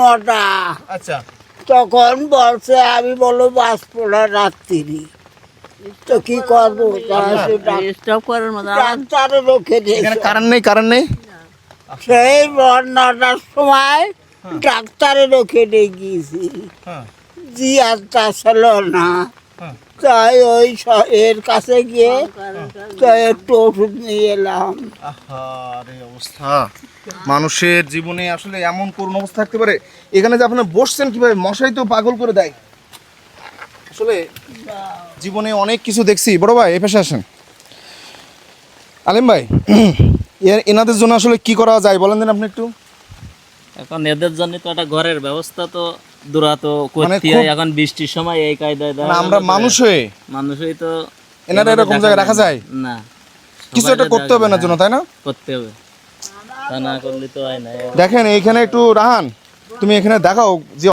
9টা। আচ্ছা তখন বলছে আমি বলো বাসপোড়া রাত্রি তো কি করবো স্টপ করার মতো ডাক্তারে রোখে এখানে দিয়েছে কারেন্ট নেই সেই 9টার সময় ডাক্তারে রোখে দিয়ে গিয়েছি হ্যাঁ জি আত্মা ছিল না হ্যাঁ। তাই ওই এর কাছে গিয়ে তো একটু ওষুধ নিয়ে এলাম। আরে অবস্থা মানুষের জীবনে আসলে এমন করুণ অবস্থা থাকতে পারে। এখানে যে আপনারা বসছেন কিভাবে, মশাই তো পাগল করে দেয়। আসলে জীবনে অনেক কিছু দেখছি। বড় ভাই এই পাশে আসেন। আলিম ভাই এনাদের জন্য আসলে কি করা যায় বলেন দেন আপনি একটু। এখন এদের জন্য তো একটা ঘরের ব্যবস্থা তো দূরাত মানে করতে হয়। এখন বৃষ্টির সময় এই কায়দায় মানে আমরা মানুষ হয়ে মানুষই তো এনারা এরকম জায়গায় রাখা যায় না, কিছু একটা করতে হবে না জন্য, তাই না? করতে হবে, তা না করলে তো হয় না। দেখেন এইখানে একটু রাহান তুমি এখানে দেখাও যে